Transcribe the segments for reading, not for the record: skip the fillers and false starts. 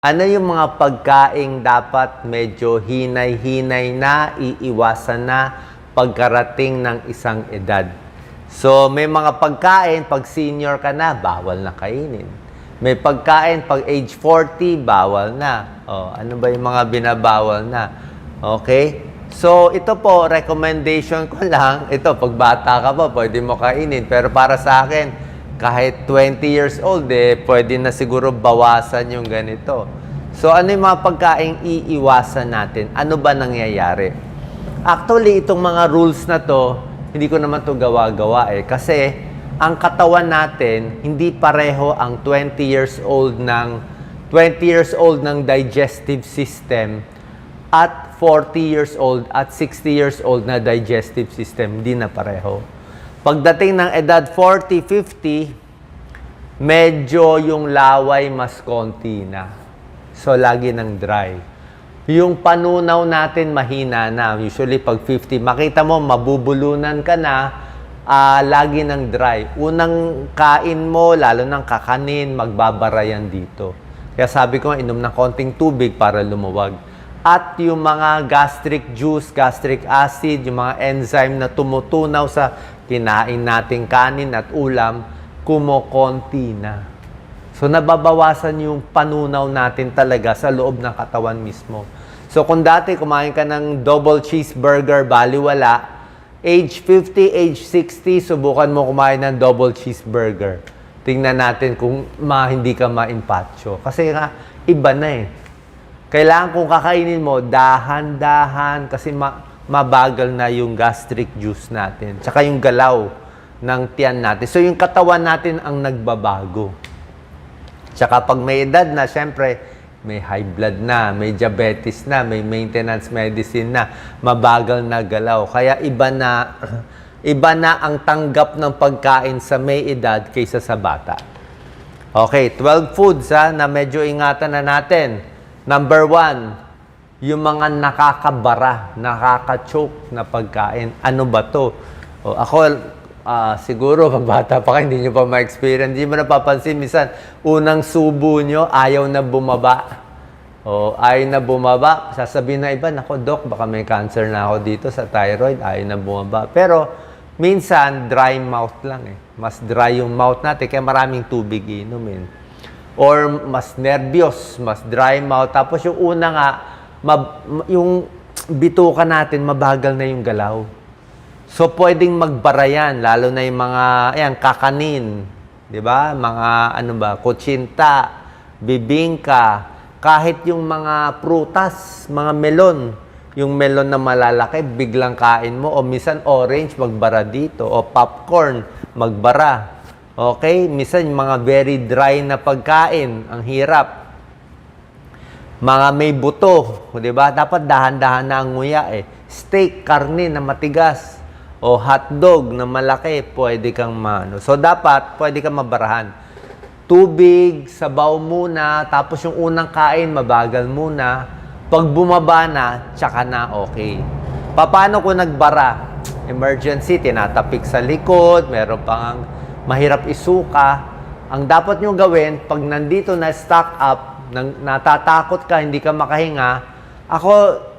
Ano yung mga pagkaing dapat medyo hinay-hinay na, iiwasan na pagkarating ng isang edad? So, may mga pagkain, pag senior ka na, bawal na kainin. May pagkain, pag age 40, bawal na. O, ano ba yung mga binabawal na? Okay? So, ito po, recommendation ko lang. Ito, pag bata ka pa, pwede mo kainin. Pero para sa akin, kahit 20 years old, pwede na siguro bawasan yung ganito. So, ano yung mga pagkaing iiwasan natin? Ano ba nangyayari? Actually, itong mga rules na to, hindi ko naman to gawa-gawa Kasi, ang katawan natin, hindi pareho ang 20 years old ng digestive system at 40 years old at 60 years old na digestive system. Hindi na pareho. Pagdating ng edad 40, 50, medyo yung laway mas konti na. So, lagi ng dry. Yung panunaw natin mahina na. Usually, pag 50, makita mo, mabubulunan ka na, lagi ng dry. Unang kain mo, lalo ng kakanin, magbabara yan dito. Kaya sabi ko, inom ng konting tubig para lumuwag. At yung mga gastric juice, gastric acid, yung mga enzyme na tumutunaw sa kinain nating kanin at ulam, kumokonti na. So, nababawasan yung panunaw natin talaga sa loob ng katawan mismo. So, kung dati kumain ka ng double cheeseburger, baliwala, age 50, age 60, subukan mo kumain ng double cheeseburger. Tingnan natin kung hindi ka ma-impatcho. Kasi nga, iba na Kailangan kung kakainin mo, dahan-dahan kasi mabagal na yung gastric juice natin. Tsaka yung galaw ng tiyan natin. So, yung katawan natin ang nagbabago. Tsaka pag may edad na, syempre, may high blood na, may diabetes na, may maintenance medicine na, mabagal na galaw. Kaya iba na ang tanggap ng pagkain sa may edad kaysa sa bata. Okay, 12 foods na medyo ingatan na natin. Number 1, yung mga nakakabara, nakaka-choke na pagkain. Ano ba to? Ako, siguro, pag bata pa kayo, hindi nyo pa ma-experience. Hindi mo napapansin, minsan, unang subo nyo, ayaw na bumaba. Ayaw na bumaba. Sasabihin na iba, nako, Doc, baka may cancer na ako dito sa thyroid, ayaw na bumaba. Pero, minsan, dry mouth lang Mas dry yung mouth natin, kaya maraming tubig inumin. Or mas nervyos, mas dry mouth. Tapos yung una nga, yung bituka natin, mabagal na yung galaw. So, pwedeng magbara yan, lalo na yung mga, kakanin, di ba? Mga, kutsinta, bibingka, kahit yung mga prutas, mga melon, yung melon na malalaki, biglang kain mo, o minsan orange, magbara dito, o popcorn, magbara. Okay? Minsan, mga very dry na pagkain, ang hirap. Mga may buto, di ba? Dapat dahan-dahan na ang nguya Steak, karne na matigas, o hotdog na malaki, pwede kang So, dapat, pwede kang mabarahan. Tubig, sabaw muna, tapos yung unang kain, mabagal muna. Pag bumaba na, tsaka na okay. Paano kung nagbara? Emergency, tinatapik sa likod, meron pang mahirap isuka. Ang dapat nyo gawin, pag nandito na stock up, natatakot ka, hindi ka makahinga, ako,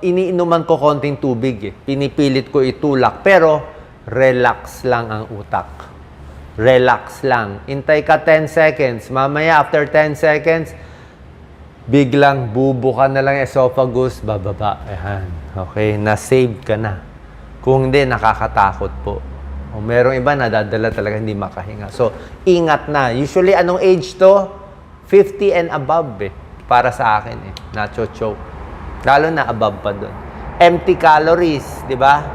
iniinuman ko konting tubig Pinipilit ko itulak. Pero, relax lang ang utak. Relax lang. Intay ka 10 seconds. Mamaya, after 10 seconds, biglang bubuka na lang esophagus, bababa. Ayan. Okay, na-save ka na. Kung hindi, nakakatakot po. O merong iba nadadala talaga hindi makahinga. So, ingat na. Usually, anong age to? 50 and above para sa akin nacho-choke. Lalo na above pa doon. Empty calories, di ba?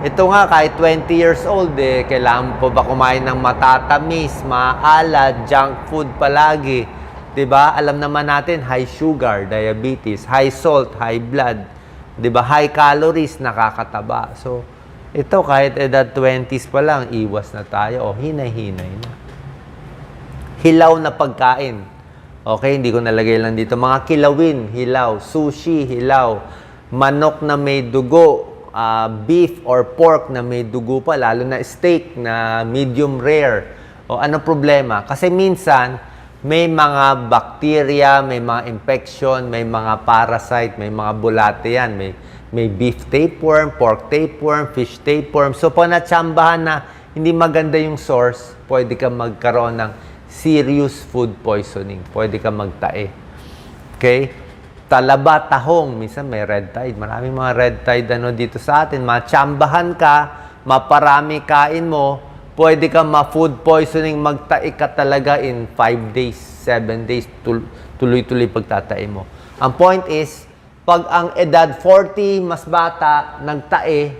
Ito nga, kahit 20 years old kailangan po ba kumain ng matatamis, maalat, junk food palagi. Di ba? Alam naman natin, high sugar, diabetes, high salt, high blood. Di ba? High calories, nakakataba. So, ito, kahit edad 20s pa lang, iwas na tayo. O, hinay-hinay na. Hilaw na pagkain. Okay, hindi ko nalagay lang dito. Mga kilawin, hilaw. Sushi, hilaw. Manok na may dugo. Beef or pork na may dugo pa. Lalo na steak na medium rare. O, ano problema? Kasi minsan, may mga bacteria, may mga infection, may mga parasite, may mga bulate yan. May beef tapeworm, pork tapeworm, fish tapeworm. So, pag natsambahan na hindi maganda yung source, pwede ka magkaroon ng serious food poisoning. Pwede ka magtae. Okay? Talaba, tahong. Minsan may red tide. Maraming mga red tide dito sa atin. Matsambahan ka, maparami kain mo, pwede ka ma-food poisoning, magtae ka talaga in 5 days, 7 days, tuloy-tuloy pagtatae mo. Ang point is, pag ang edad 40, mas bata, nagtae,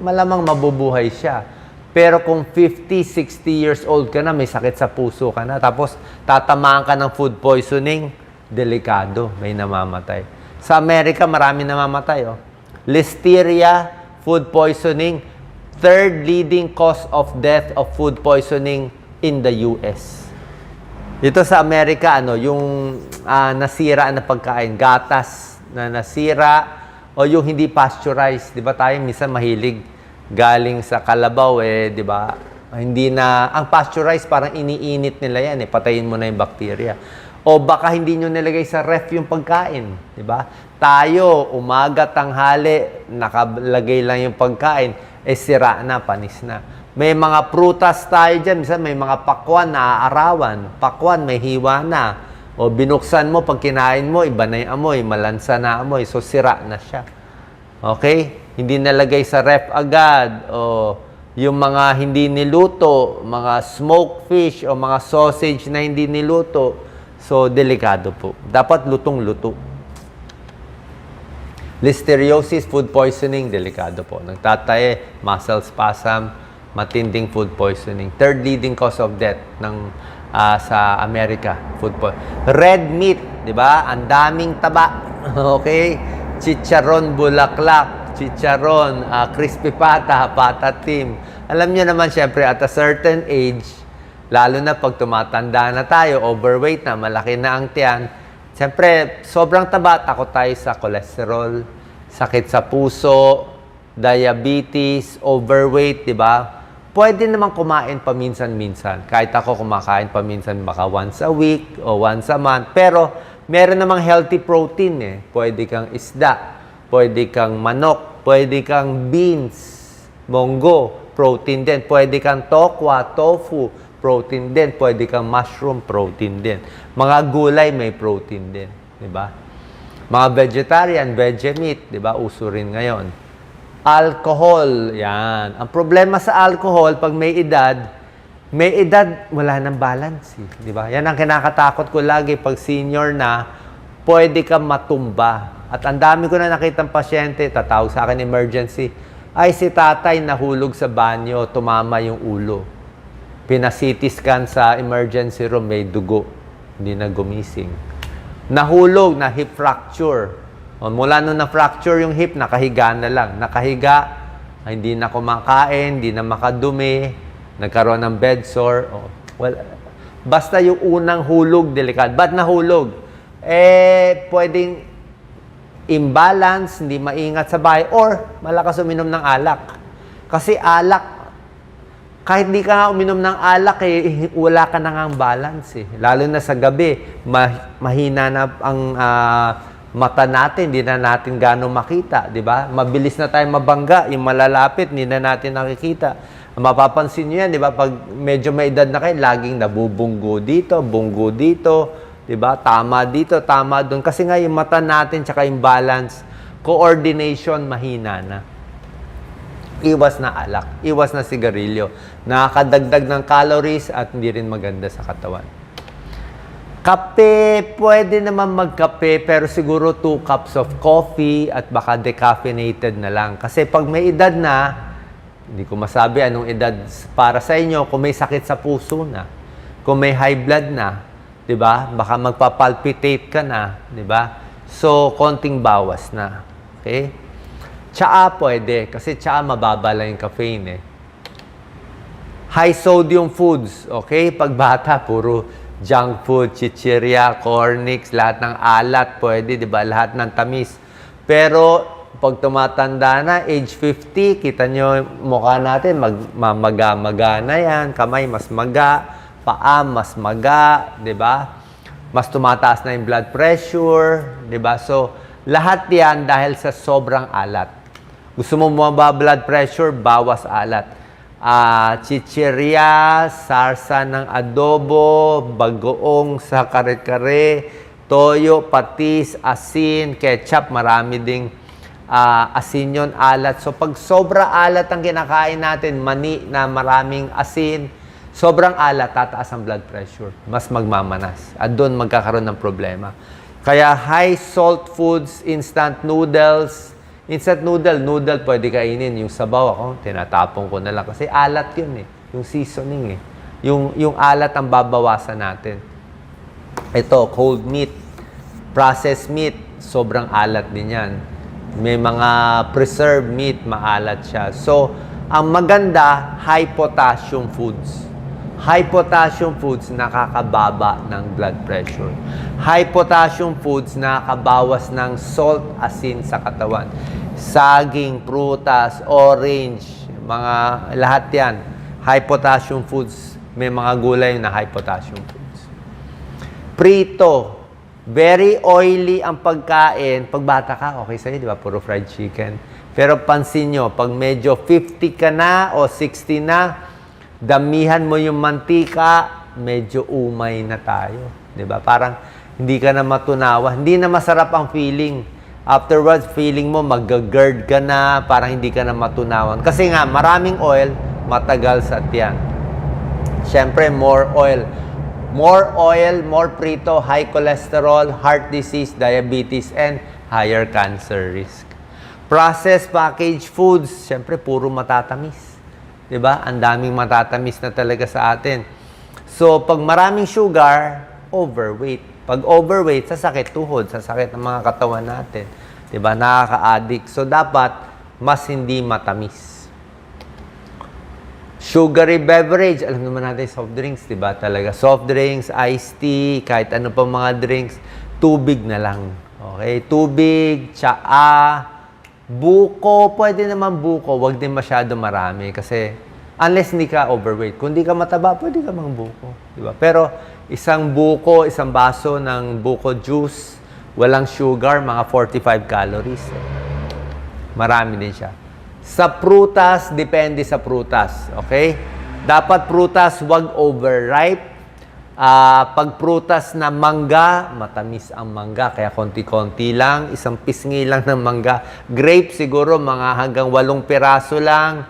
malamang mabubuhay siya. Pero kung 50, 60 years old ka na, may sakit sa puso ka na, tapos tatamaan ka ng food poisoning, delikado, may namamatay. Sa Amerika, marami namamatay. Listeria, food poisoning, third leading cause of death of food poisoning in the US. Dito sa Amerika, yung nasira na pagkain, gatas na nasira, o yung hindi pasteurized. Di ba tayo minsan mahilig galing sa kalabaw, di ba? Hindi na, ang pasteurized parang iniinit nila yan, patayin mo na yung bacteria. O baka hindi nyo nilagay sa ref yung pagkain, di ba? Tayo, umaga, tanghali, nakalagay lang yung pagkain, sira na, panis na. May mga prutas tayo dyan, minsan may mga pakwan na aarawan. Pakwan, may hiwa na. O binuksan mo, pag kinain mo, iba na yung amoy, malansa na amoy, so sira na siya. Okay? Hindi nalagay sa ref agad. O yung mga hindi niluto, mga smoked fish o mga sausage na hindi niluto, so delikado po. Dapat lutong-luto. Listeriosis, food poisoning, delikado po. Nagtatae, muscle spasm, matinding food poisoning. Third leading cause of death sa Amerika, food poisoning. Red meat, di ba? Ang daming taba. Okay? Chicharon bulaklak, chicharon, crispy pata, patatim. Alam niyo naman, syempre, at a certain age, lalo na pag tumatanda na tayo, overweight na, malaki na ang tiyan, siyempre, sobrang taba, takot tayo sa cholesterol, sakit sa puso, diabetes, overweight, di ba? Pwede naman kumain paminsan-minsan. Kahit ako kumakain paminsan, baka once a week o once a month. Pero, meron namang healthy protein Pwede kang isda, pwede kang manok, pwede kang beans, munggo, protein din. Pwede kang tokwa, tofu, protein din. Pwede kang mushroom, protein din. Mga gulay, may protein din. Di ba? Mga vegetarian, veggie meat, di ba? Uso rin ngayon. Alcohol, yan. Ang problema sa alcohol, pag may edad, wala nang balance. Di ba? Yan ang kinakatakot ko lagi pag senior na, pwede kang matumba. At ang dami ko na nakitang pasyente, tatawag sa akin emergency, ay si tatay nahulog sa banyo, tumama yung ulo. Pina-CT scan sa emergency room, may dugo. Hindi na gumising. Nahulog, na hip fracture. O, mula nung na-fracture yung hip, nakahiga na lang. Nakahiga, hindi na kumakain, hindi na makadumi, nagkaroon ng bed sore. O, well, basta yung unang hulog, delikado. Ba't nahulog? Pwedeng imbalance, hindi maingat sa bahay, or malakas uminom ng alak. Kasi alak, kahit hindi ka uminom ng alak, wala ka na ngang balance. Lalo na sa gabi, mahina na ang mata natin, hindi na natin gano'ng makita, di ba? Mabilis na tayo mabangga, yung malalapit, hindi na natin nakikita. Mapapansin nyo yan, di ba? Pag medyo may edad na kayo, laging nabubunggo dito, bunggo dito, di ba? Tama dito, tama doon. Kasi nga yung mata natin, tsaka yung balance, coordination, mahina na. Iwas na alak, iwas na sigarilyo. Nakakadagdag ng calories at hindi rin maganda sa katawan. Kape, pwede naman magkape, pero siguro 2 cups of coffee at baka decaffeinated na lang. Kasi pag may edad na, hindi ko masabi anong edad para sa inyo, kung may sakit sa puso na, kung may high blood na, di ba? Baka magpapalpitate ka na, di ba? So, konting bawas na. Okay? Tsaa pwede, kasi tsaa mababa lang yung caffeine High sodium foods, okay? Pag bata, puro junk food, chichirya, cornix, lahat ng alat pwede, di ba? Lahat ng tamis. Pero, pag tumatanda na, age 50, kita nyo mukha natin, maga-maga na yan, kamay mas maga, paa mas maga, 'di ba? Mas tumataas na yung blood pressure, 'di ba? So, lahat 'yan dahil sa sobrang alat. Gusto mo bumaba blood pressure, bawas alat. Chichirya, sarsa ng adobo, bagoong sa kare-kare, toyo, patis, asin, ketchup, marami ding asin yun, alat. So pag sobra alat ang kinakain natin, mani na maraming asin, sobrang alat, tataas ang blood pressure. Mas magmamanas. At doon magkakaroon ng problema. Kaya high salt foods, instant noodles, noodle pwede kainin. Yung sabaw ako, tinatapon ko na lang. Kasi alat yun eh. Yung seasoning eh. Yung alat ang babawasan natin. Ito, cold meat, processed meat, sobrang alat din yan. May mga preserved meat, maalat siya. So, ang maganda, high potassium foods. High potassium foods nakakababa ng blood pressure. High potassium foods nakakabawas ng salt, asin sa katawan. Saging, prutas, orange, mga lahat yan. High potassium foods. May mga gulay na high potassium foods. Prito. Very oily ang pagkain. Pag bata ka, okay sa'yo, di ba? Puro fried chicken. Pero pansin nyo, pag medyo 50 ka na o 60 na, damihan mo yung mantika, medyo umay na tayo. Di ba? Parang hindi ka na matunawa. Hindi na masarap ang feeling. Afterwards, feeling mo mag-GERD ka na, parang hindi ka na matunawan. Kasi nga, maraming oil, matagal sa tiyan. Siyempre, more oil. More oil, more prito, high cholesterol, heart disease, diabetes, and higher cancer risk. Processed packaged foods, siyempre, puro matatamis. Diba? Ang daming matatamis na talaga sa atin. So, pag maraming sugar, overweight. Pag overweight, sasakit tuhod, sasakit ng mga katawan natin. Diba? Nakaka-addict. So, dapat mas hindi matamis. Sugary beverage, alam naman natin soft drinks, diba? Talaga. Soft drinks, iced tea, kahit ano pa mga drinks, tubig na lang. Okay? Tubig, tsaa, buko, pwede naman buko, wag din masyado marami kasi unless hindi ka overweight. Kung di ka mataba, pwede ka mang buko. Diba? Pero isang buko, isang baso ng buko juice, walang sugar, mga 45 calories. Marami din siya. Sa prutas, depende sa prutas. Okay? Dapat prutas, wag overripe. Pag prutas na mangga, matamis ang mangga, kaya konti-konti lang, isang pisngi lang ng mangga. Grape siguro mga hanggang 8 piraso lang.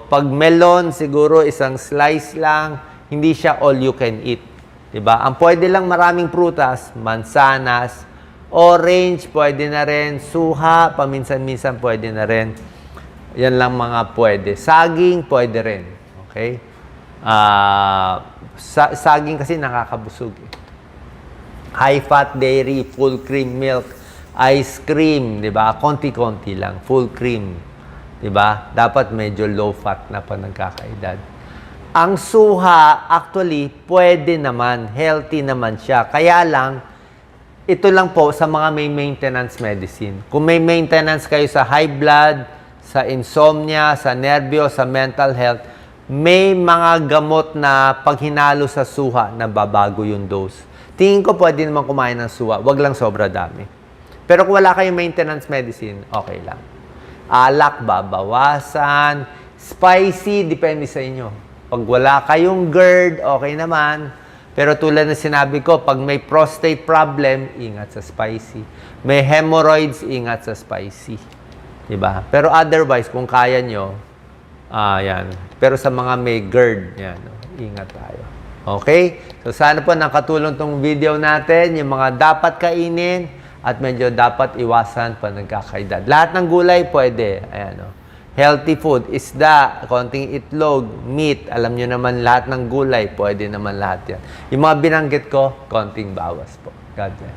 Pag melon siguro isang slice lang, hindi siya all you can eat. Diba? Ang pwede lang maraming prutas, mansanas, orange pwede na rin, suha, paminsan-minsan pwede na rin. Yan lang mga pwede. Saging pwede rin. Okay? Saging kasi nakakabusog. High-fat dairy, full cream milk, ice cream, di ba? Konti-konti lang, full cream. Di ba? Dapat medyo low-fat na pa nagkakaedad. Ang suha, actually, pwede naman, healthy naman siya. Kaya lang, ito lang po sa mga may maintenance medicine. Kung may maintenance kayo sa high blood, sa insomnia, sa nervyo, sa mental health, may mga gamot na pag hinalo sa suha, nababago yung dose. Tingin ko pwede naman kumain ng suha, wag lang sobra dami. Pero kung wala kayong maintenance medicine, okay lang. Alak, babawasan. Spicy, depende sa inyo. Pag wala kayong GERD, okay naman. Pero tulad na sinabi ko, pag may prostate problem, ingat sa spicy. May hemorrhoids, ingat sa spicy. Diba? Pero otherwise, kung kaya nyo, yan. Pero sa mga may GERD, yan, ingat tayo. Okay? So, sana po nakatulong tong video natin, yung mga dapat kainin at medyo dapat iwasan pa nagkakaedad. Lahat ng gulay, pwede. Ayan, healthy food, isda, konting itlog, meat, alam nyo naman lahat ng gulay, pwede naman lahat yan. Yung mga binanggit ko, konting bawas po. God bless.